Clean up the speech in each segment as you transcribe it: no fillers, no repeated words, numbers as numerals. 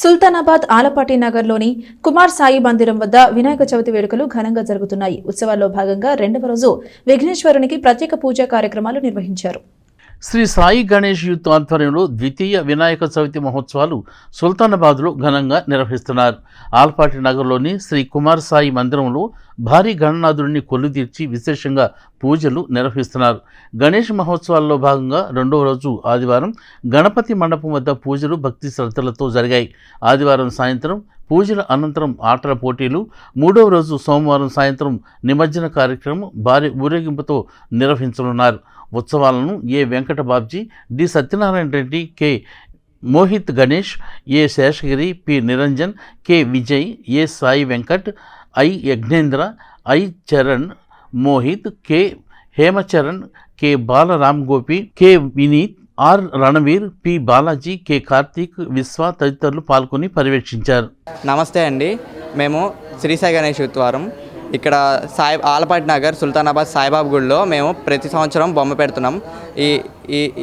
సుల్తానాబాద్ ఆలపాటి నగర్లోని కుమార్ సాయి మందిరం వద్ద వినాయక చవితి వేడుకలు ఘనంగా జరుగుతున్నాయి. ఉత్సవాల్లో భాగంగా రెండవ రోజు విఘ్నేశ్వరునికి ప్రత్యేక పూజా కార్యక్రమాలు నిర్వహించారు. శ్రీ సాయి గణేష్ యూత్ ఆధ్వర్యంలో ద్వితీయ వినాయక చవితి మహోత్సవాలు సుల్తానాబాద్లో ఘనంగా నిర్వహిస్తున్నారు. ఆల్పాటి నగర్లోని శ్రీ కుమార్ సాయి మందిరంలో భారీ గణనాథుడిని కొలుదీర్చి విశేషంగా పూజలు నిర్వహిస్తున్నారు. గణేష్ మహోత్సవాల్లో భాగంగా రెండవ రోజు ఆదివారం గణపతి మండపం వద్ద పూజలు భక్తి శ్రద్ధలతో జరిగాయి. ఆదివారం సాయంత్రం పూజల అనంతరం ఆటల పోటీలు, మూడవ రోజు సోమవారం సాయంత్రం నిమజ్జన కార్యక్రమం భారీ ఊరేగింపుతో నిర్వహించనున్నారు. ఉత్సవాలను A Venkata Babji, D Satyanarayana Reddy, K Mohit Ganesh, A Seshagiri, P Niranjan, K Vijay, A Sai Venkat, I Yajnendra, I Charan, Mohit, K Hemacharan, K Balaram Gopi, K Vineeth, R Ranveer, P Balaji, K Karthik, Vishwa తదితరులు పాల్గొని పర్యవేక్షించారు. నమస్తే అండి, మేము శ్రీ సాయి గణేష్ యూత్ ఇక్కడ ఆలపాటి నగర్ సుల్తానాబాద్ సాయిబాబా గుడిలో మేము ప్రతి సంవత్సరం బొమ్మ పెడుతున్నాం.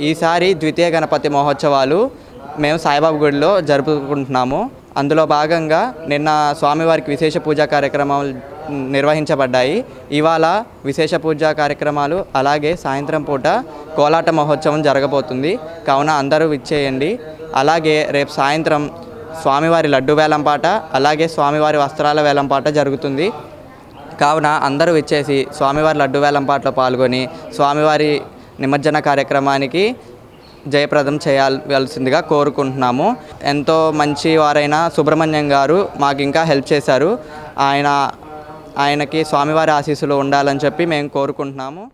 ఈసారి ద్వితీయ గణపతి మహోత్సవాలు మేము సాయిబాబా గుడిలో జరుపుకుంటున్నాము. అందులో భాగంగా నిన్న స్వామివారికి విశేష పూజా కార్యక్రమాలు నిర్వహించబడ్డాయి. ఇవాళ విశేష పూజా కార్యక్రమాలు అలాగే సాయంత్రం పూట కోలాట మహోత్సవం జరగబోతుంది. కావున అందరూ విచ్చేయండి. అలాగే రేపు సాయంత్రం స్వామివారి లడ్డు వేలంపాట అలాగే స్వామివారి వస్త్రాల వేలంపాట జరుగుతుంది. కావున అందరూ వచ్చేసి స్వామివారి లడ్డు వేలంపాటలో పాల్గొని స్వామివారి నిమజ్జన కార్యక్రమానికి జయప్రదం చేయాల్సిందిగా కోరుకుంటున్నాము. ఎంతో మంచి వారైన సుబ్రహ్మణ్యం గారు మాకు ఇంకా హెల్ప్ చేశారు. ఆయనకి స్వామివారి ఆశీస్సులు ఉండాలని చెప్పి మేము కోరుకుంటున్నాము.